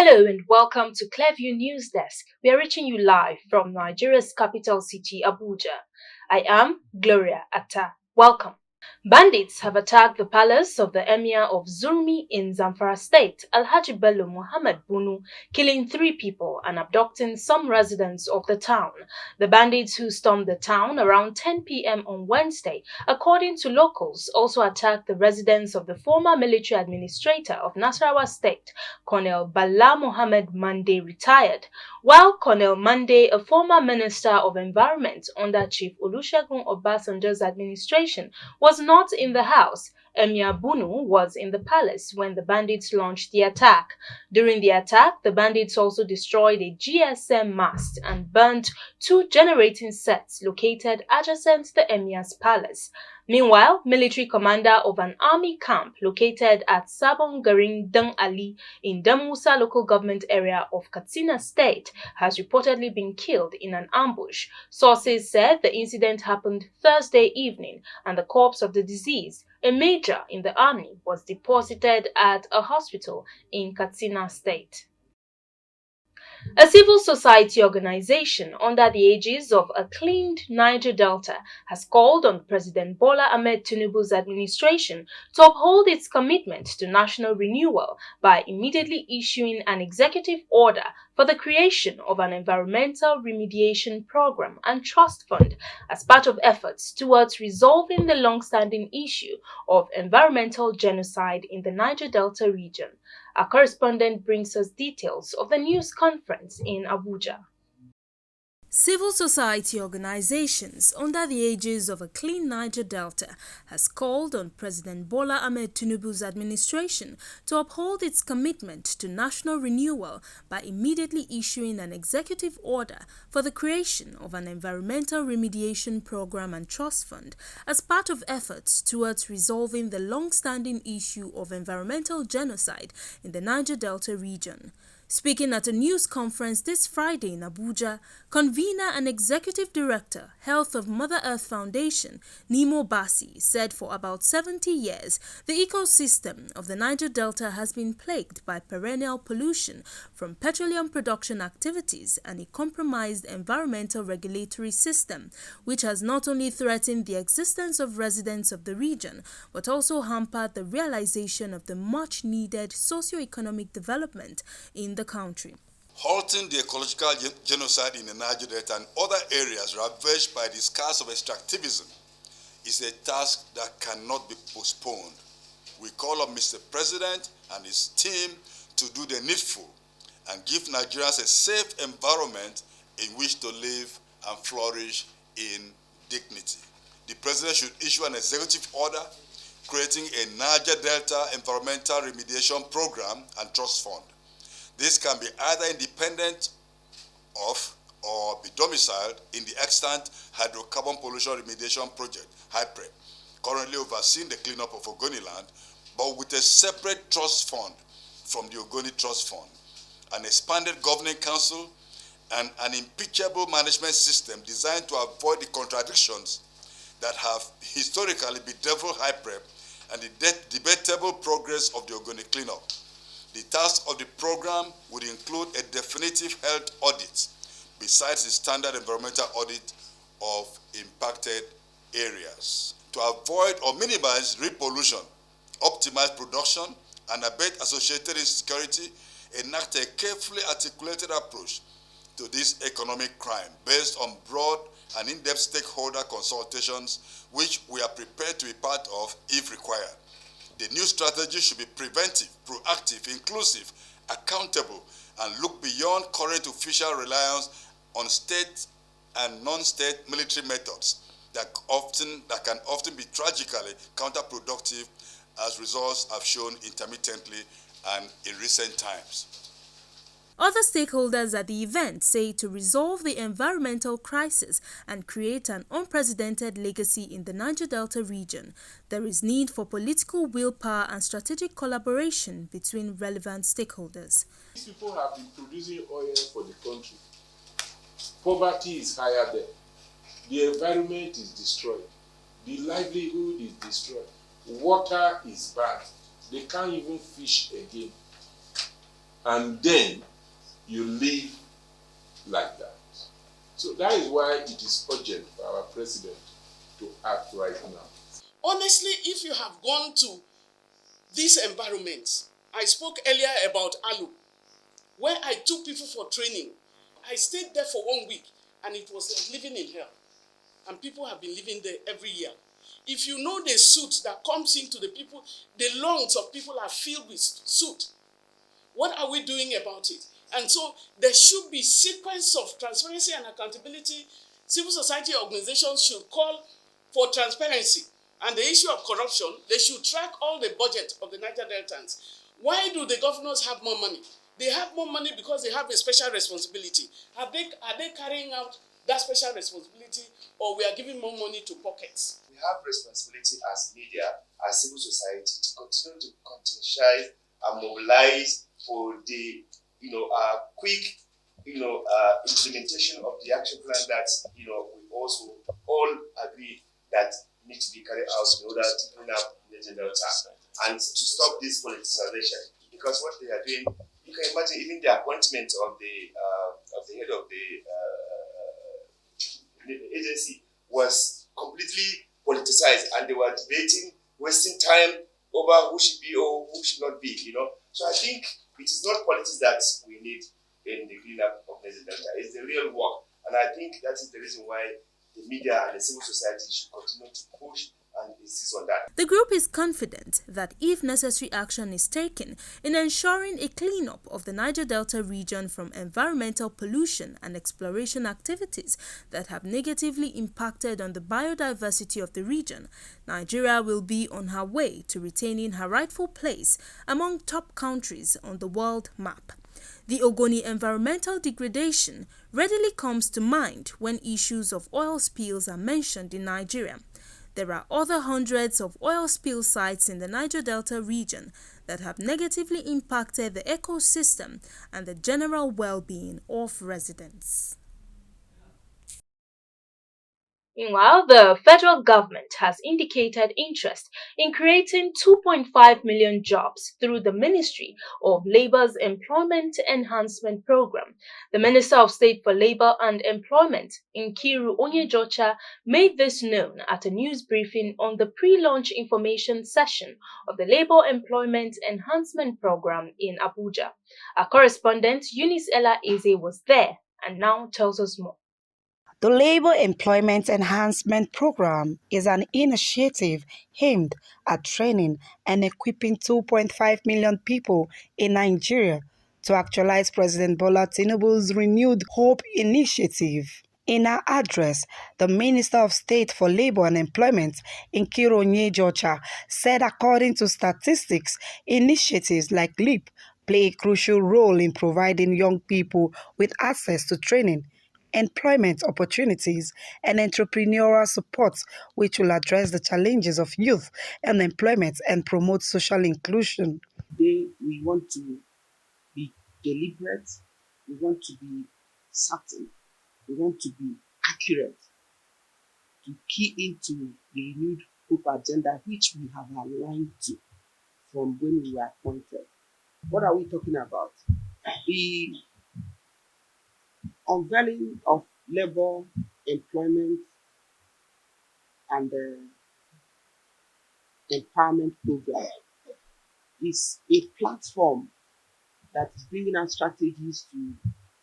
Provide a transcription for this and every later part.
Hello and welcome to Clearview News Desk. We are reaching you live from Nigeria's capital city, Abuja. I am Gloria Atta. Welcome. Bandits have attacked the palace of the Emir of Zurmi in Zamfara State, Alhaji Bello Muhammad Bunu, killing 3 people and abducting some residents of the town. The bandits who stormed the town around 10 p.m. on Wednesday, according to locals, also attacked the residence of the former military administrator of Nasarawa State, Colonel Bala Muhammad Mande, retired, while Colonel Mande, a former Minister of Environment under Chief Olusegun Obasanjo's administration, was not in the house. Emir Bunu was in the palace when the bandits launched the attack. During the attack, the bandits also destroyed a GSM mast and burned 2 generating sets located adjacent to the Emir's palace. Meanwhile, military commander of an army camp located at Sabon Garin Dang Ali in Damusa local government area of Katsina State has reportedly been killed in an ambush. Sources said the incident happened Thursday evening and the corpse of the deceased, a major in the army, was deposited at a hospital in Katsina State. A civil society organization under the aegis of a cleaned Niger Delta has called on President Bola Ahmed Tinubu's administration to uphold its commitment to national renewal by immediately issuing an executive order for the creation of an environmental remediation program and trust fund as part of efforts towards resolving the long-standing issue of environmental genocide in the Niger Delta region. Our correspondent brings us details of the news conference in Abuja. Civil society organizations under the aegis of a clean Niger Delta has called on President Bola Ahmed Tinubu's administration to uphold its commitment to national renewal by immediately issuing an executive order for the creation of an environmental remediation program and trust fund as part of efforts towards resolving the long-standing issue of environmental genocide in the Niger Delta region. Speaking at a news conference this Friday in Abuja, convener and executive director, Health of Mother Earth Foundation, Nemo Bassi, said for about 70 years, the ecosystem of the Niger Delta has been plagued by perennial pollution from petroleum production activities and a compromised environmental regulatory system, which has not only threatened the existence of residents of the region, but also hampered the realization of the much-needed socio-economic development in the country. Halting the ecological genocide in the Niger Delta and other areas ravaged by the scars of extractivism is a task that cannot be postponed. We call on Mr. President and his team to do the needful and give Nigerians a safe environment in which to live and flourish in dignity. The President should issue an executive order creating a Niger Delta environmental remediation program and trust fund. This can be either independent of or be domiciled in the extant hydrocarbon pollution remediation project, HYPRE, currently overseeing the cleanup of Ogoni land, but with a separate trust fund from the Ogoni Trust Fund, an expanded governing council, and an impeachable management system designed to avoid the contradictions that have historically bedeviled HYPRE and the debatable progress of the Ogoni cleanup. The task of the program would include a definitive health audit, besides the standard environmental audit of impacted areas. To avoid or minimize repollution, optimize production, and abate associated insecurity, enact a carefully articulated approach to this economic crime based on broad and in-depth stakeholder consultations, which we are prepared to be part of if required. The new strategy should be preventive, proactive, inclusive, accountable, and look beyond current official reliance on state and non-state military methods that can often be tragically counterproductive, as results have shown intermittently and in recent times. Other stakeholders at the event say to resolve the environmental crisis and create an unprecedented legacy in the Niger Delta region, there is need for political willpower and strategic collaboration between relevant stakeholders. These people have been producing oil for the country. Poverty is higher there. The environment is destroyed. The livelihood is destroyed. Water is bad. They can't even fish again. and then you live like that. So that is why it is urgent for our president to act right now. Honestly, if you have gone to these environments, I spoke earlier about ALU, where I took people for training. I stayed there for 1 week, and it was like living in hell. And people have been living there every year. If you know the soot that comes into the people, the lungs of people are filled with soot. What are we doing about it? And so there should be sequence of transparency and accountability. Civil society organizations should call for transparency. And the issue of corruption, they should track all the budget of the Niger Deltans. Why do the governors have more money? They have more money because they have a special responsibility. Are they carrying out that special responsibility, or we are giving more money to pockets? We have responsibility as media, as civil society, to continue to conscientize and mobilize for the quick implementation of the action plan that we also all agree that need to be carried out in order to clean up Niger Delta and to stop this politicization. Because what they are doing, you can imagine even the appointment of the head of the agency was completely politicized, and they were debating, wasting time over who should be or who should not be. So I think it is not politics that we need in the cleanup of Niger Delta. It's the real work, and I think that is the reason why the media and the civil society should continue to push and insist on that. The group is confident that if necessary action is taken in ensuring a cleanup of the Niger Delta region from environmental pollution and exploration activities that have negatively impacted on the biodiversity of the region, Nigeria will be on her way to retaining her rightful place among top countries on the world map. The Ogoni environmental degradation readily comes to mind when issues of oil spills are mentioned in Nigeria. There are other hundreds of oil spill sites in the Niger Delta region that have negatively impacted the ecosystem and the general well-being of residents. Meanwhile, the federal government has indicated interest in creating 2.5 million jobs through the Ministry of Labor's Employment Enhancement Program. The Minister of State for Labor and Employment, Nkiru Onyejocha, made this known at a news briefing on the pre-launch information session of the Labor Employment Enhancement Program in Abuja. Our correspondent Eunice Ella Eze was there and now tells us more. The Labor Employment Enhancement Program is an initiative aimed at training and equipping 2.5 million people in Nigeria to actualize President Bola Tinubu's Renewed Hope initiative. In her address, the Minister of State for Labor and Employment, Nkiru Onyejocha, said according to statistics, initiatives like LEAP play a crucial role in providing young people with access to training, employment opportunities, and entrepreneurial support, which will address the challenges of youth unemployment and promote social inclusion. Today, we want to be deliberate, we want to be certain, we want to be accurate, to key into the renewed hope agenda which we have aligned to from when we were appointed. What are we talking about? The unveiling of labor, employment, and empowerment program is a platform that is bringing out strategies to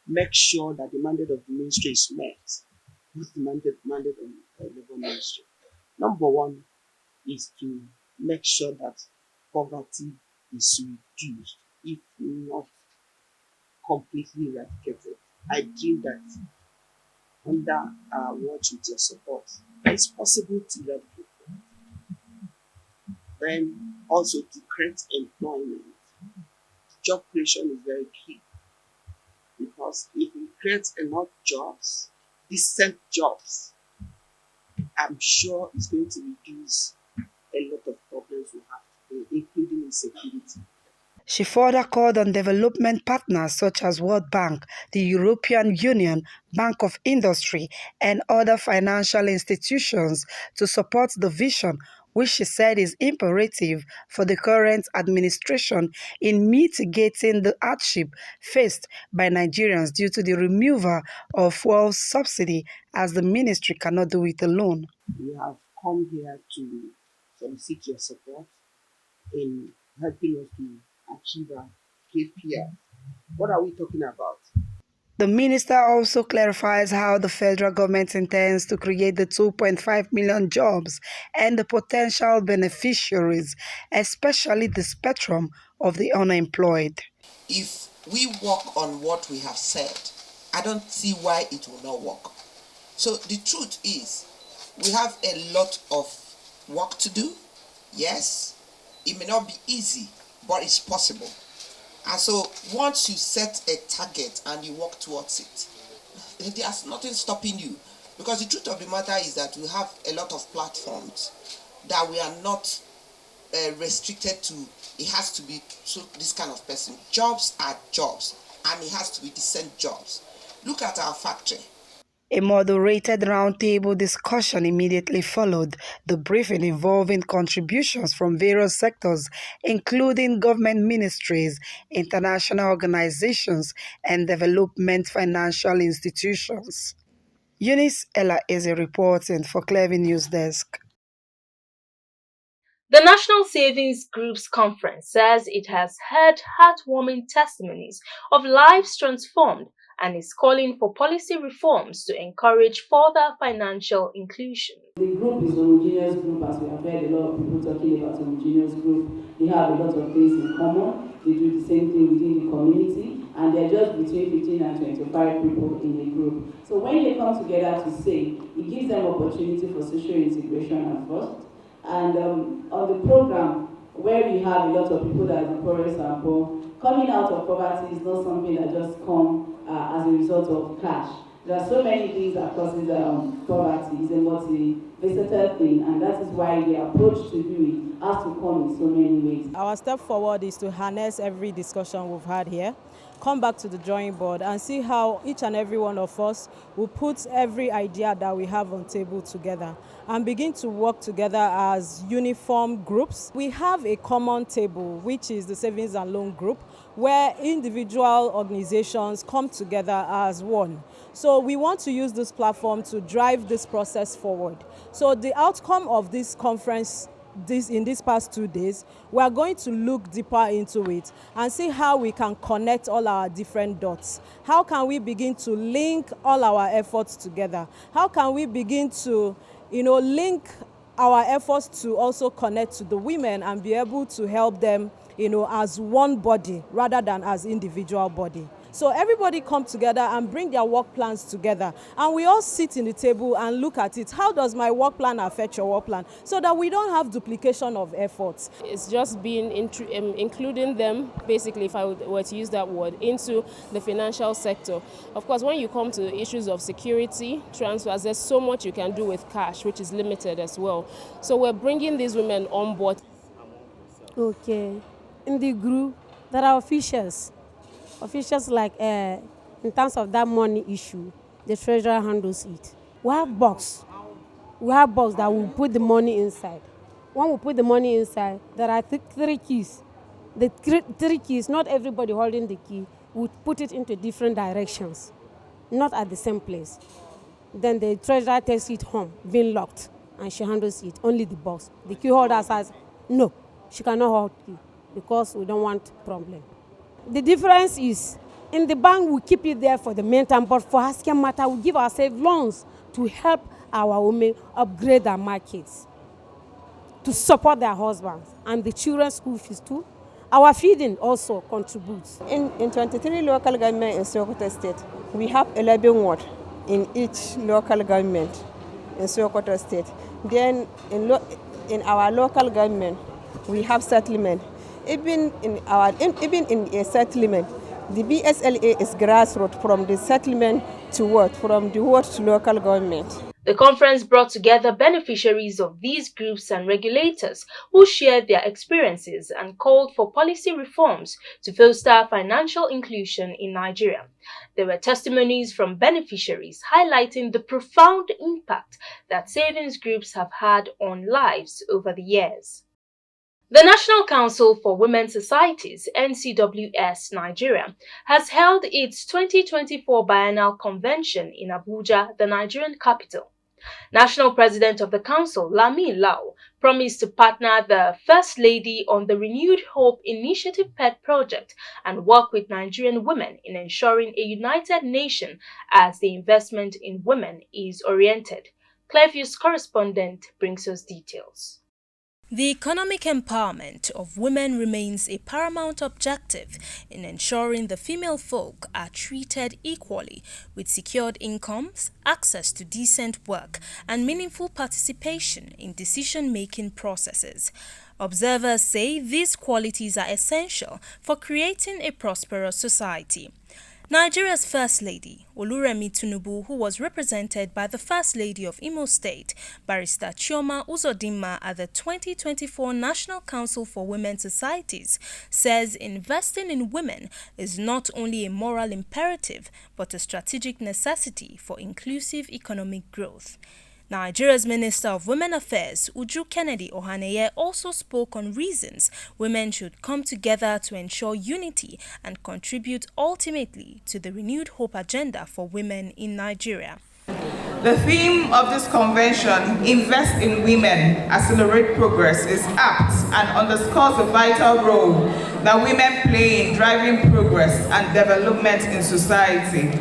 make sure that the mandate of the ministry is met. What's the mandate of the labor ministry? Number one is to make sure that poverty is reduced, if not completely eradicated. I dream that under our watch with your support, it's possible to eradicate that. Then also to create employment. Job creation is very key, because if we create enough jobs, decent jobs, I'm sure it's going to reduce a lot of problems we have today, including insecurity. She further called on development partners such as World Bank, the European Union, Bank of Industry, and other financial institutions to support the vision which she said is imperative for the current administration in mitigating the hardship faced by Nigerians due to the removal of fuel subsidy, as the ministry cannot do it alone. We have come here to solicit your support in helping us to achieve our KPI. What are we talking about? The minister also clarifies how the federal government intends to create the 2.5 million jobs and the potential beneficiaries, especially the spectrum of the unemployed. If we work on what we have said, I don't see why it will not work. So the truth is, we have a lot of work to do. Yes, it may not be easy, but it's possible. And so once you set a target and you work towards it, there's nothing stopping you. Because the truth of the matter is that we have a lot of platforms that we are not restricted to. It has to be this kind of person. Jobs are jobs, and it has to be decent jobs. Look at our factory. A moderated roundtable discussion immediately followed the briefing, involving contributions from various sectors, including government ministries, international organizations, and development financial institutions. Eunice Ella is reporting for Clevy News Desk. The National Savings Group's conference says it has heard heartwarming testimonies of lives transformed and is calling for policy reforms to encourage further financial inclusion. The group is a homogeneous group, as we have heard a lot of people talking about a homogeneous group. They have a lot of things in common. They do the same thing within the community, and they're just between 15 and 25 people in the group. So when they come together to say, it gives them opportunity for social integration at first. And on the program, where we have a lot of people that are the poorest and poor, coming out of poverty is not something that just comes as a result of cash. There are so many things that causes poverty. It's a multifaceted thing, and that is why the approach to do it has to come in so many ways. Our step forward is to harness every discussion we've had here, come back to the drawing board and see how each and every one of us will put every idea that we have on table together and begin to work together as uniform groups. We have a common table, which is the Savings and Loan Group, where individual organizations come together as one. So we want to use this platform to drive this process forward. So the outcome of this conference in these past 2 days, we are going to look deeper into it and see how we can connect all our different dots. How can we begin to link all our efforts together? How can we begin to, link our efforts to also connect to the women and be able to help them, as one body rather than as individual body. So everybody come together and bring their work plans together, and we all sit in the table and look at it. How does my work plan affect your work plan, so that we don't have duplication of efforts? It's just been including them, basically, if I were to use that word, into the financial sector. Of course, when you come to issues of security, transfers, there's so much you can do with cash, which is limited as well. So we're bringing these women on board. Okay. In the group, there are officials like in terms of that money issue, the treasurer handles it. We have box that will put the money inside. When we put the money inside, there are three keys. The three keys, not everybody holding the key, would put it into different directions, not at the same place. Then the treasurer takes it home, being locked, and she handles it, only the box. The key holder says, no, she cannot hold key because we don't want problem. The difference is, in the bank, we keep it there for the meantime, but for asking matter, we give ourselves loans to help our women upgrade their markets, to support their husbands, and the children's school fees too. Our feeding also contributes. In 23 local government in Sokoto State, we have 11 wards in each local government in Sokoto State. Then in our local government, we have settlement. Even in a settlement, the BSLA is grassroots, from the settlement to what? From the ward to local government. The conference brought together beneficiaries of these groups and regulators who shared their experiences and called for policy reforms to foster financial inclusion in Nigeria. There were testimonies from beneficiaries highlighting the profound impact that savings groups have had on lives over the years. The National Council for Women's Societies, NCWS Nigeria, has held its 2024 biennial convention in Abuja, the Nigerian capital. National President of the Council, Lami Lau, promised to partner the First Lady on the Renewed Hope Initiative PET project and work with Nigerian women in ensuring a united nation as the investment in women is oriented. Clearview's correspondent brings us details. The economic empowerment of women remains a paramount objective in ensuring the female folk are treated equally with secured incomes, access to decent work, and meaningful participation in decision-making processes. Observers say these qualities are essential for creating a prosperous society. Nigeria's First Lady, Oluremi Tinubu, who was represented by the First Lady of Imo State, Barrister Chioma Uzodinma at the 2024 National Council for Women's Societies, says investing in women is not only a moral imperative but a strategic necessity for inclusive economic growth. Nigeria's Minister of Women Affairs, Uju Kennedy Ohaneye, also spoke on reasons women should come together to ensure unity and contribute ultimately to the renewed hope agenda for women in Nigeria. The theme of this convention, Invest in Women, Accelerate Progress, is apt and underscores the vital role that women play in driving progress and development in society.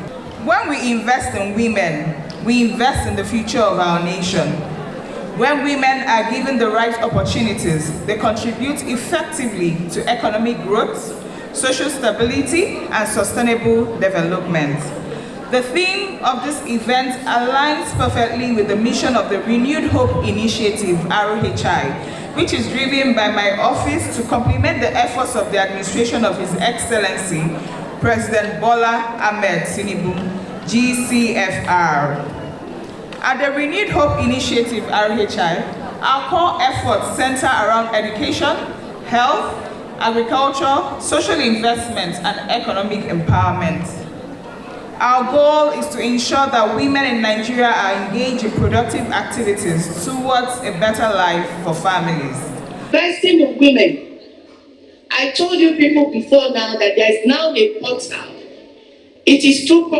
When we invest in women, we invest in the future of our nation. When women are given the right opportunities, they contribute effectively to economic growth, social stability, and sustainable development. The theme of this event aligns perfectly with the mission of the Renewed Hope Initiative, RHI, which is driven by my office to complement the efforts of the administration of His Excellency, President Bola Ahmed Tinubu, GCFR. At the Renewed Hope Initiative, RHI, our core efforts center around education, health, agriculture, social investment, and economic empowerment. Our goal is to ensure that women in Nigeria are engaged in productive activities towards a better life for families. Investing in women. I told you people before now that there is now a portal. It is too,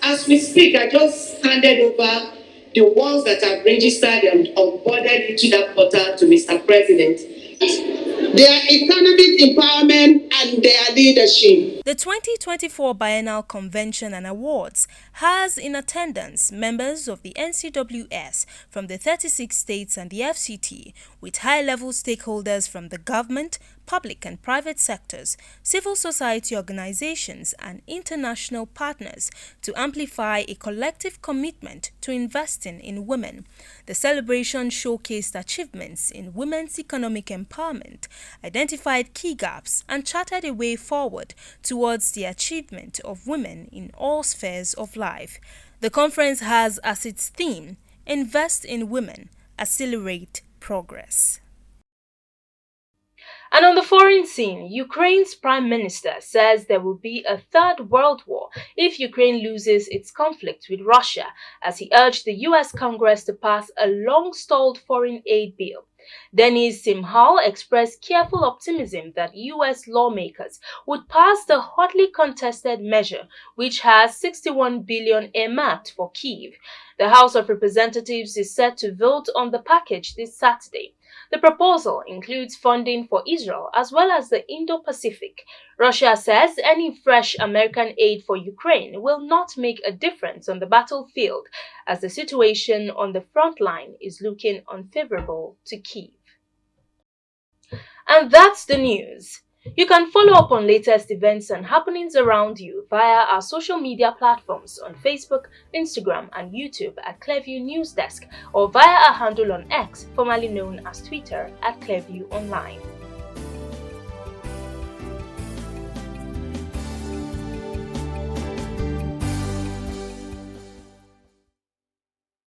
as we speak, I just handed over the ones that have registered and onboarded into that portal to Mr. President. Their economic empowerment and their leadership. The 2024 Biennial Convention and Awards has in attendance members of the NCWS from the 36 states and the FCT, with high-level stakeholders from the government, public and private sectors, civil society organizations and international partners to amplify a collective commitment to investing in women. The celebration showcased achievements in women's economic empowerment, identified key gaps and charted a way forward towards the achievement of women in all spheres of life. The conference has as its theme, Invest in Women, Accelerate Progress. And on the foreign scene, Ukraine's prime minister says there will be a third world war if Ukraine loses its conflict with Russia, as he urged the US Congress to pass a long-stalled foreign aid bill. Denis Simhal expressed careful optimism that US lawmakers would pass the hotly contested measure, which has 61 billion earmarked for Kyiv. The House of Representatives is set to vote on the package this Saturday. The proposal includes funding for Israel as well as the Indo-Pacific. Russia says any fresh American aid for Ukraine will not make a difference on the battlefield, as the situation on the front line is looking unfavorable to Kyiv. And that's the news. You can follow up on latest events and happenings around you via our social media platforms on Facebook, Instagram, and YouTube at Clearview News Desk, or via our handle on X, formerly known as Twitter, at Clearview Online.